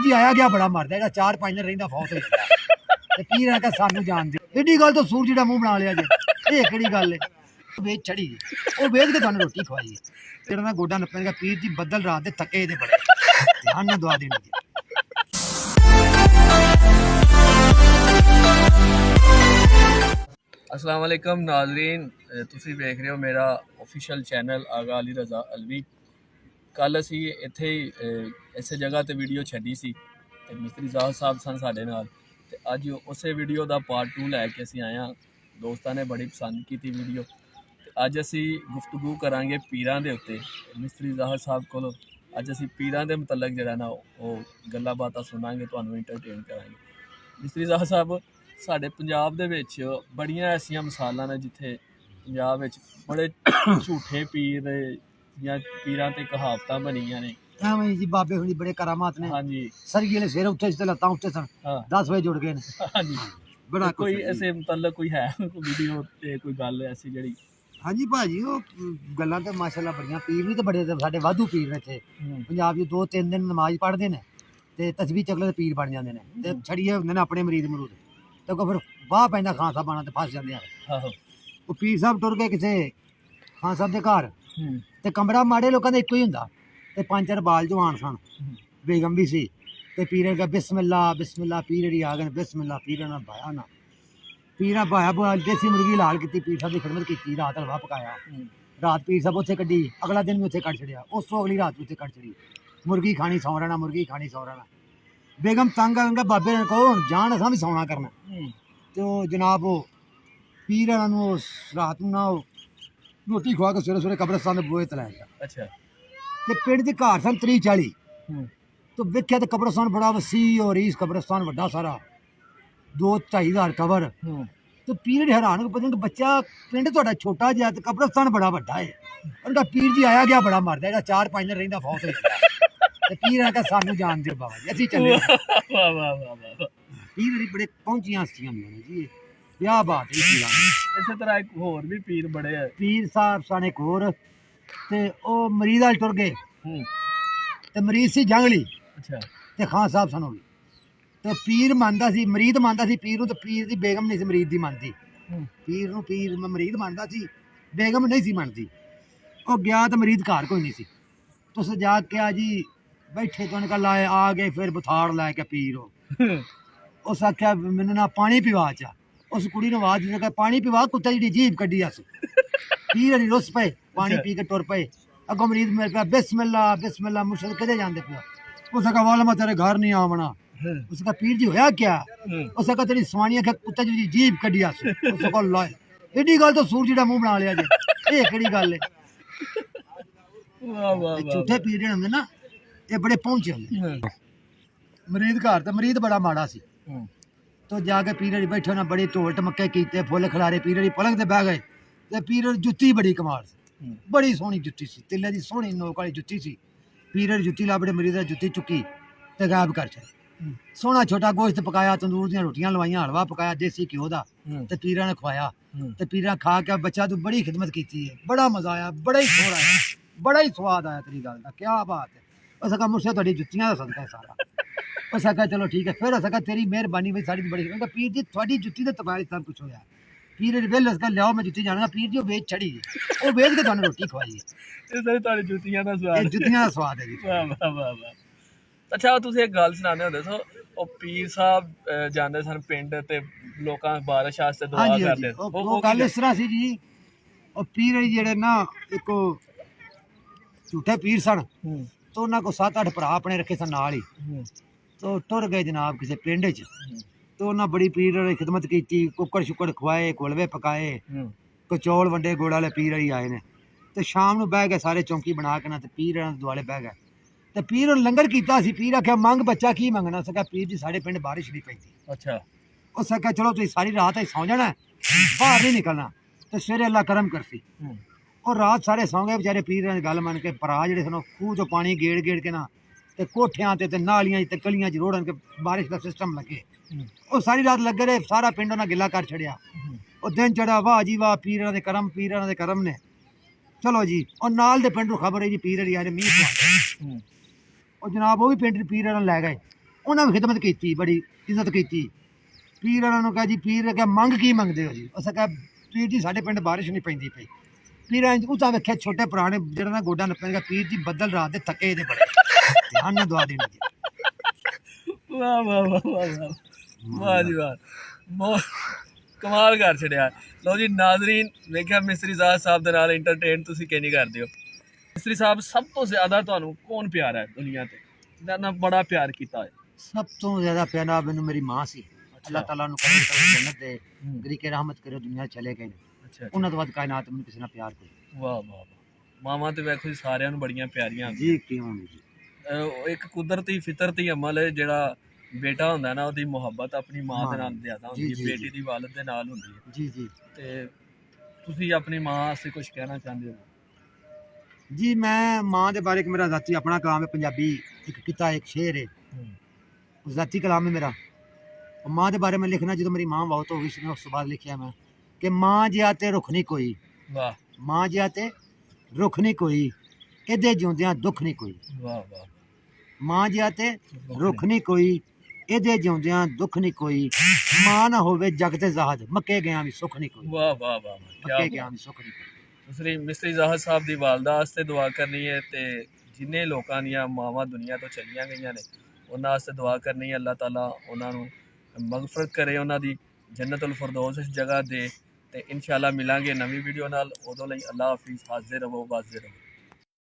जी आया गया बड़ा मरदा है 4-5 दिन रहिंदा फौत हो जांदा ते पीर आखा सानू जान दे एडी गल तो सूरज दा मुंह बना लिया जे ये केड़ी गल है वेच छड़ी ओ वेच के तुहानू रोटी खवाई तेरा ना गोडा नप्पेगा पीर जी बदल रात दे थके दे बड़े ध्यान ना दुआ देनी जी। अस्सलाम वालेकुम नाज़रीन, तुसी देख रहे हो मेरा ऑफिशियल चैनल आगा अली रज़ा अलवी। कल असी इत्थे इस जगह ते वीडियो छड्डी सी ते मिस्त्री ज़ाहर साहब सन साडे नाल ते अज उस वीडियो दा पार्ट 2 लैके असी आए हाँ। दोस्तां ने बड़ी पसंद की थी वीडियो ते अज असी गुफ्तगू करांगे पीरां दे उत्ते। मिस्त्री ज़ाहर साहब कोलों अज असी पीरां दे मुतलक जिहड़ा ना ओह गल्लां बातां सुनांगे, तुहानू इंटरटेन करांगे। मिस्त्री ज़ाहर साहब साढ़े पंजाब दे विच बड़ियां ऐसियां मिसालां ने जिथे पंजाब विच बड़े झूठे पीर या पीरां ते कहावतां बनियां ने। एवें जी बाबे हुणी बड़े करामात ने। हाँ जी, सरगी ने सिर उठे ते लत्तां उठे सन। हाँ 10 बजे जुड़ गए ने। हाँ जी। बड़ा कोई कुछ है जी। ऐसे मतलब कोई है कोई वीडियो ते कोई गल ऐसी जेहड़ी हाँ जी भाजी वो गल्लां ते माशाअल्लाह बड़ियां पीर भी ते बड़े साडे वाधू पीर ने इत्थे पंजाब च 2-3 दिन नमाज पढ़दे ने ते तस्बीह चकले ते पीर बन जांदे ने ते छड़िए हुंदे ने अपने मरीद मरूद ते को फिर वाह पैंदा खान साहब आना ते फस जांदे आ। आहो ਉਹ ਪੀਰ ਸਾਹਿਬ ਟੁਰ ਗਏ ਕਿਸੇ ਖਾਨ ਸਾਹਿਬ ਦੇ ਘਰ ਤੇ ਕਮਰਾ ਮਾੜੇ ਲੋਕਾਂ ਦਾ ਇੱਕੋ ਹੀ ਹੁੰਦਾ ਤੇ 5-4 ਬਾਲ ਜਵਾਨ ਸਨ ਬੇਗਮ ਵੀ ਸੀ ਤੇ ਪੀਰ ਕਹਾ ਬਿਸਮਿਲ੍ਲਾ ਬਿਸਮਿਲ੍ਲਾ ਪੀਰ ਜਿਹੜੀ ਆ ਗਏ ਬਿਸਮਿਲ੍ਲਾ ਪੀਰ ਨਾਲ ਭਾਇਆ ਨਾ ਪੀਰਾਂ ਭਾਇਆ ਬੋਲ ਦੇਸੀ ਮੁਰਗੀ ਲਾਲ ਕੀਤੀ ਪੀਰ ਸਾਹਿਬ ਦੀ ਖਿਦਮਤ ਕੀਤੀ ਰਾਤ ਹਲਵਾ ਪਕਾਇਆ ਰਾਤ ਪੀਰ ਸਾਹਿਬ ਉੱਥੇ ਕੱਢੀ ਅਗਲਾ ਦਿਨ ਵੀ ਉੱਥੇ ਕੱਢ ਛੜਿਆ ਉਸ ਤੋਂ ਅਗਲੀ ਰਾਤ ਵੀ ਉੱਥੇ ਕੱਢ ਛੜੀ ਮੁਰਗੀ ਖਾਣੀ ਸੌਂ ਰਹਿਣਾ ਮੁਰਗੀ ਖਾਣੀ ਸੌਂ ਰਹਿਣਾ ਬੇਗਮ ਤੰਗ ਆਉਂਗਾ ਬਾਬੇ ਨੇ ਕਹੋ ਹੁਣ ਜਾਣ ਅਸਾਂ ਵੀ ਸੌਣਾ ਕਰਨਾ ਤੇ ਉਹ ਜਨਾਬ ਉਹ ਪੀਰ ਇਹਨਾਂ ਨੂੰ ਰਾਤ ਨੂੰ ਨਾ ਰੋਟੀ ਖਵਾ ਕੇ ਸਵੇਰੇ ਸਵੇਰੇ ਕਬਰਸਤਾਨ ਦੇ ਬੂਹੇ ਤੇ ਲੈ ਗਿਆ। अच्छा ਤੇ ਪਿੰਡ ਦੇ ਘਰ ਸਨ 30-40 ਤੇ ਵੇਖਿਆ ਤੇ ਕਬਰਸਤਾਨ ਬੜਾ ਵਸੀ ਔਰ ਇਸ ਕਬਰਸਤਾਨ ਵੱਡਾ ਸਾਰਾ 2-2.5 ਹਜ਼ਾਰ ਕਬਰ ਤੇ ਪੀਰ ਹੈਰਾਨ ਹੋ ਪਤਾ ਕਿ ਬੱਚਾ ਪਿੰਡ ਤੁਹਾਡਾ ਛੋਟਾ ਜਿਹਾ ਤੇ ਕਬਰਸਤਾਨ ਬੜਾ ਵੱਡਾ ਹੈ। ਉਹਦਾ ਪੀਰ ਜੀ ਆਇਆ ਗਿਆ ਬੜਾ ਮਰਦਾ ਹੈ 4-5 ਦਿਨ ਰਹਿੰਦਾ ਫੌਤ ਹੋ ਜਾਂਦਾ ਤੇ ਪੀਰ ਨੇ ਕਿਹਾ ਸਾਨੂੰ ਜਾਣ ਦਿਓ ਬਾਬਾ ਜੀ ਅਸੀਂ ਚੱਲੇ। वाह वाह वाह वाह। ਪੀਰ ਵੀ ਬੜੇ ਪਹੁੰਚੀਆਂ ਹਸਤੀਆਂ ਹੁੰਦੀਆਂ ਨੇ ਜੀ ਵਿਆਹ ਬਾਤ ਹੈ ਪੀਰਾਂ ਦੀ। इसे तरह एक होर भी पीर बड़े है। ਪੀਰ ਸਾਹਿਬ ਸਨ ਇੱਕ ਹੋਰ ਤੇ ਉਹ ਮਰੀਜ਼ ਵਾਲ ਟੁਰ ਗਏ ਤੇ ਮਰੀਜ਼ ਸੀ ਜੰਗਲੀ अच्छा ਤੇ ਖਾਨ ਸਾਹਿਬ ਸਨ ਉਹ ਵੀ ਤੇ ਪੀਰ ਮੰਨਦਾ ਸੀ ਮਰੀਦ ਮੰਨਦਾ ਸੀ ਪੀਰ ਨੂੰ ਤੇ ਪੀਰ ਦੀ ਬੇਗਮ ਨਹੀਂ ਸੀ ਮਰੀਦ ਦੀ ਮੰਨਦੀ ਪੀਰ ਨੂੰ ਪੀਰ ਮਰੀਦ ਮੰਨਦਾ ਸੀ ਬੇਗਮ ਨਹੀਂ ਸੀ ਮੰਨਦੀ। ਉਹ ਗਿਆ ਤਾਂ ਮਰੀਦ ਘਰ ਕੋਈ ਨਹੀਂ ਸੀ ਤੁਸੀਂ ਜਾ ਕੇ ਆ ਜੀ ਬੈਠੇ ਤੋਂ ਨਿਕਲ ਆਏ ਆ ਗਏ ਫਿਰ ਬੁਥਾੜ ਲੈ ਕੇ ਪੀਰ ਉਸ ਆਖਿਆ ਮੈਨੂੰ ਨਾ ਪਾਣੀ ਪਿਵਾ ਚਾ ਉਸ ਕੁੜੀ ਨੂੰ ਆਵਾਜ਼ ਦੇ ਕੇ ਪਾਣੀ ਪਿਵਾ ਕੁੱਤੇ ਜਿਹੜੀ ਜੀਭ ਕੱਢੀ ਅਸ ਪੀਰ ਨਹੀਂ ਰੁੱਸ ਪਏ ਪਾਣੀ ਪੀ ਕੇ ਟੁਰ ਪਏ ਅੱਗੋਂ ਮਰੀਦ ਮੇਰੇ ਪਿਆ ਬਿਸਮਿਲ੍ਲਾ ਮੁਰਸ਼ਦ ਕਿਤੇ ਜਾਂਦੇ ਪਿਆ ਉਸ ਕਹਾ ਵਾਲਾ ਮੈਂ ਤੇਰੇ ਘਰ ਨਹੀਂ ਆਵਣਾ ਉਸ ਕਹਾ ਪੀਰ ਜੀ ਹੋਇਆ ਕਿਆ ਉਸ ਕਹਾ ਤੇਰੀ ਸਵਾਣੀਆਂ ਕਿ ਕੁੱਤੇ ਜਿਹੜੀ ਜੀਭ ਕੱਢੀ ਅਸ ਉਸ ਕਹਾ ਲਾਏ ਏਡੀ ਗੱਲ ਤਾਂ ਸੂਰਜ ਦਾ ਮੂੰਹ ਬਣਾ ਲਿਆ ਜੇ ਇਹ ਕਿਹੜੀ ਗੱਲ ਹੈ। वाह वाह वाह। ਝੂਠੇ ਪੀਰ ਜਿਹੜੇ ਹੁੰਦੇ ਨਾ ਇਹ ਬੜੇ ਪਹੁੰਚੇ ਹੁੰਦੇ ਮਰੀਦ ਘਰ ਤੇ ਮਰੀਦ ਬੜਾ ਮਾੜਾ ਸੀ ਤੋ ਜਾ ਕੇ ਪੀਰ ਬੈਠੇ ਨਾ ਬੜੇ ਢੋਲ ਟਮੱਕੇ ਕੀਤੇ ਫੁੱਲ ਖਿਲਾਰੇ ਪੀਰ ਦੀ ਪਲੰਗ ਤੇ ਬਹਿ ਗਏ ਤੇ ਪੀਰ ਜੁੱਤੀ ਬੜੀ ਕਮਾਲ ਸੀ ਬੜੀ ਸੋਹਣੀ ਜੁੱਤੀ ਸੀ ਤਿੱਲੇ ਦੀ ਸੋਹਣੀ ਨੋਕ ਵਾਲੀ ਜੁੱਤੀ ਸੀ ਪੀਰ ਦੀ ਜੁੱਤੀ ਲਾਬੜੇ ਮਰੀਦ ਦੀ ਜੁੱਤੀ ਚੁੱਕੀ ਤੇ ਗਾਇਬ ਕਰ ਛੱਡੀ। ਸੋਹਣਾ ਛੋਟਾ ਗੋਸ਼ਤ ਪਕਾਇਆ ਤੰਦੂਰ ਦੀਆਂ ਰੋਟੀਆਂ ਲਵਾਈਆਂ ਹਲਵਾ ਪਕਾਇਆ ਦੇਸੀ ਘਿਓ ਦਾ ਤੇ ਪੀਰਾਂ ਨੇ ਖਵਾਇਆ ਤੇ ਪੀਰਾਂ ਖਾ ਕੇ ਬੱਚਾ ਤੂੰ ਬੜੀ ਖਿਦਮਤ ਕੀਤੀ ਹੈ ਬੜਾ ਮਜ਼ਾ ਆਇਆ ਬੜਾ ਹੀ ਸੋਹਣਾ ਆਇਆ ਬੜਾ ਹੀ ਸਵਾਦ ਆਇਆ ਤੇਰੀ ਗੱਲ ਦਾ ਕਿਆ ਬਾਤ ਹੈ। ਉਸ ਕਹਾ ਮੁਰਸ਼ਦ ਤੁਹਾਡੀ ਜੁੱਤੀਆਂ ਦਾ ਸਦਕਾ ਸਾਰਾ ਉਸ ਕਹਾ ਚਲੋ ਠੀਕ ਹੈ ਫਿਰ ਉਸ ਕਹਾ ਤੇਰੀ ਮਿਹਰਬਾਨੀ ਵੀ ਸਾਡੀ ਬੜੀ ਕਹਿੰਦਾ ਪੀਰ ਜੀ ਤੁਹਾਡੀ ਜੁੱਤੀ ਦੇ ਤਬਾਇਲ ਸਭ ਕੁਝ ਹੋਇਆ ਪੀਰ ਵੇਲ ਉਸ ਕਹਾ ਲਿਆਓ ਮੈਂ ਜੁੱਤੀ ਜਾਣਾਗਾ ਪੀਰ ਜੀ ਉਹ ਵੇਚ ਛੜੀ ਉਹ ਵੇਚ ਕੇ ਤੁਹਾਨੂੰ ਰੋਟੀ ਖਵਾਈ ਇਹ ਸਾਰੇ ਤੁਹਾਡੀ ਜੁੱਤੀਆਂ ਦਾ ਇਹ ਸਵਾਦ। ਜੁੱਤੀਆਂ ਦਾ ਸਵਾਦ ਹੈ ਜੀ। ਵਾਹ ਵਾਹ ਵਾਹ ਵਾਹ। ਅੱਛਾ ਤੁਸੀਂ ਇੱਕ ਗੱਲ ਸੁਣਾਉਂਦੇ ਹੁੰਦੇ ਸੋ ਉਹ ਪੀਰ ਸਾਹਿਬ ਜਾਂਦੇ ਸਨ ਪਿੰਡ ਤੇ ਲੋਕਾਂ ਬਾਰਿਸ਼ ਵਾਸਤੇ ਦੁਆ ਹਾਂਜੀ ਕਰਦੇ ਹਾਂਜੀ ਉਹ ਗੱਲ ਇਸ ਤਰ੍ਹਾਂ ਸੀ ਜੀ ਉਹ ਪੀਰ ਜਿਹੜੇ ਨਾ ਇੱਕ ਝੂਠੇ ਪੀਰ ਸਨ तो उन्होंने 7-8 भरा अपने रखे सन नाल ही तो टुर गए जनाब किसी पिंड च तो उन्हें बड़ी पीर वाली खिदमत की कुकर शुकर खवाए कोलवे पकाए कोई चौल वंडे गुड़ वाले पीर ही आए ने तो शाम को बह गए सारे चौंकी बना के ना तो पीर दुआले बह गए तो पीर लंगर किया पीर आख्या मंग बच्चा की मंगना सका पीर जी साढ़े पिंड बारिश नहीं पैंती अच्छा उस आख्या चलो तुम सारी रात सौ जाना बाहर नहीं निकलना तो सवेरे अल्लाह करम करसी और रात सारे सौ गए बेचारे पीर ने गल मन के भरा जे खूह चो पानी गेड़ गेड़ के ना ते कोठियां ते नालियां ते गलियां च रोड़न के बारिश का सिस्टम लगे वो सारी रात लगे रहे सारा पिंड उन्हें गिला कर छड़िया और दिन चढ़ा वाह जी वाह पीरां दे करम ने चलो जी और नाल दे पिंड खबर है जी पीर यार मीह और जनाब वो भी पिंड पीर लै गए ਉਹਨਾਂ ਵੀ ਖਿਦਮਤ ਕੀਤੀ, ਬੜੀ ਇੱਜ਼ਤ ਕੀਤੀ। ਪੀਰ ਉਹਨਾਂ ਨੂੰ ਕਿਹਾ ਜੀ, ਪੀਰ ਕਿਹਾ ਮੰਗ ਕੀ ਮੰਗਦੇ ਹੋ ਜੀ? ਅਸਾਂ ਕਿਹਾ ਪੀਰ ਜੀ ਸਾਡੇ ਪਿੰਡ ਬਾਰਿਸ਼ ਨਹੀਂ ਪੈਂਦੀ ਪਈ। ਪੀਰਾਂ ਉਹਦਾ ਵੇਖਿਆ ਛੋਟੇ ਪੁਰਾਣੇ ਜਿਹੜਾ ਨਾ ਗੋਡਾ ਨੱਪੇਗਾ, ਪੀਰ ਜੀ ਬੱਦਲ ਰਾਤ ਦੇ ਥੱਕੇ ਇਹਦੇ ਬੜੇ, ਧਿਆਨ ਨਾਲ ਦੁਆ ਦੇਣੀ ਜੀ। ਵਾਹ ਵਾਹ ਵਾਹ ਵਾਹ ਵਾਹ ਵਾਹ ਜੀ ਵਾਹ, ਬਹੁਤ ਕਮਾਲ ਕਰ ਛੜਿਆ। ਲਓ ਜੀ ਨਾਜ਼ਰੀਨ, ਵੇਖਿਆ ਮਿਸਤਰੀ ਜ਼ਾਹਦ ਸਾਹਿਬ ਦੇ ਨਾਲ ਇੰਟਰਟੇਨ ਤੁਸੀਂ ਕਿੰਨੀ ਕਰਦੇ ਹੋ। ਮਿਸਤਰੀ ਸਾਹਿਬ ਸਭ ਤੋਂ ਜ਼ਿਆਦਾ ਤੁਹਾਨੂੰ ਕੌਣ ਪਿਆਰਾ ਹੈ ਦੁਨੀਆ ਤੇ, ਜਿਹਦਾ ਨਾਲ ਬੜਾ ਪਿਆਰ ਕੀਤਾ ਹੈ? ਸਭ ਤੋਂ ਜ਼ਿਆਦਾ ਪਿਆਰਾ ਮੈਨੂੰ ਮੇਰੀ ਮਾਂ ਸੀ। ਅੱਲਾਹ ਤਾਲਾ ਨੂੰ ਕਬੂਲ ਕਰੇ, ਜੰਨਤ ਦੇ ਗਰੀਕੇ ਰਹਿਮਤ ਕਰੇ, ਦੁਨੀਆ ਚਲੇ ਗਏ ਨੇ। ਅੱਛਾ, ਉਹਨਾਂ ਤੋਂ ਬਾਅਦ ਕਾਇਨਾਤ ਮੈਨੂੰ ਕਿਸੇ ਨਾਲ ਪਿਆਰ ਕੋਈ। ਵਾਹ ਵਾਹ ਵਾਹ, ਮਾਵਾਂ ਤੇ ਵੇਖੋ ਜੀ ਸਾਰਿਆਂ ਨੂੰ ਬੜੀਆਂ ਪਿਆਰੀਆਂ ਜੀ ਕਿਉਂ ਨਹੀਂ ਜੀ। ਇੱਕ ਕੁਦਰਤੀ ਫਿਤਰਤੀ ਅਮਲ ਹੈ ਜਿਹੜਾ ਬੇਟਾ ਹੁੰਦਾ ਨਾ, ਉਹਦੀ ਮੁਹੱਬਤ ਆਪਣੀ ਮਾਂ ਦੇ ਨਾਲ ਜ਼ਿਆਦਾ ਹੁੰਦੀ ਹੈ, ਬੇਟੀ ਦੀ ਵਾਲਦ ਦੇ ਨਾਲ ਹੁੰਦੀ ਹੈ। ਜੀ ਜੀ। ਤੇ ਤੁਸੀਂ ਆਪਣੀ ਮਾਂ ਵਾਸਤੇ ਕੁਝ ਕਹਿਣਾ ਚਾਹੁੰਦੇ ਹੋ? ਜੀ ਮੈਂ ਮਾਂ ਦੇ ਬਾਰੇ, ਮੇਰਾ ਜ਼ਾਤੀ ਆਪਣਾ ਕਲਾਮ ਹੈ ਪੰਜਾਬੀ, ਇੱਕ ਕਿੱਤਾ ਇੱਕ ਸ਼ੇਰ ਹੈ, ਉਹ ਜ਼ਾਤੀ ਕਲਾਮ ਹੈ ਮੇਰਾ। ਮਾਂ ਦੇ ਬਾਰੇ ਮੈਂ ਲਿਖਣਾ, ਜਦੋਂ ਮੇਰੀ ਮਾਂ ਬਹੁਤ ਹੋ ਗਈ ਸੀ, ਉਸ ਤੋਂ ਬਾਅਦ ਲਿਖਿਆ ਮੈਂ ਕਿ ਮਾਂ ਜਿਹਾ ਤੇ ਰੁੱਖ ਨਹੀਂ ਕੋਈ। ਵਾਹ। ਮਾਂ ਜਿਹਾ ਤੇ ਰੁੱਖ ਨਹੀਂ ਕੋਈ, ਇਹਦੇ ਜਿਉਂਦਿਆਂ ਦੁੱਖ ਨਹੀਂ ਕੋਈ। ਵਾਹ ਵਾਹ। ਮਾਂ ਜਿਹਾ ਤੇ ਰੁੱਖ ਨਹੀਂ ਕੋਈ, ਇਹਦੇ ਜਿਉਂਦਿਆਂ ਦੁੱਖ ਨਹੀਂ ਕੋਈ। ਮਾਂ ਨਾ ਹੋਵੇ ਜਗ ਤੇ ਜ਼ਾਹਦ, ਮੱਕੇ ਗਿਆ ਵੀ ਸੁੱਖ ਨਹੀਂ ਕੋਈ। ਵਾਹ ਵਾਹ ਵਾਹ, ਮੱਕੇ ਗਿਆ ਵੀ ਸੁੱਖ ਨਹੀਂ ਕੋਈ। ਤੁਸੀਂ ਮਿਸਤਰੀ ਜ਼ਾਹਦ ਸਾਹਿਬ ਦੀ ਵਾਲਦਾ ਵਾਸਤੇ ਦੁਆ ਕਰਨੀ ਹੈ, ਤੇ ਜਿੰਨੇ ਲੋਕਾਂ ਦੀਆਂ ਮਾਵਾਂ ਦੁਨੀਆ ਤੋਂ ਚਲੀਆਂ ਗਈਆਂ ਨੇ ਉਹਨਾਂ ਵਾਸਤੇ ਦੁਆ ਕਰਨੀ ਹੈ। ਅੱਲਾਹ ਤਾਲਾ ਉਹਨਾਂ ਨੂੰ ਮਗਫਰਤ ਕਰੇ, ਉਹਨਾਂ ਦੀ ਜੰਨਤੁਲ ਫਿਰਦੌਸ ਇਸ ਜਗ੍ਹਾ ਦੇ। ਤੇ ਇਨਸ਼ਾਅੱਲਾ ਮਿਲਾਂਗੇ ਨਵੀਂ ਵੀਡੀਓ ਨਾਲ, ਉਦੋਂ ਲਈ ਅੱਲਾਹ ਹਾਫਿਜ਼, ਹਾਜ਼ਰ ਰਹੋ ਵਾਜ਼ਿਰ ਰਹੋ।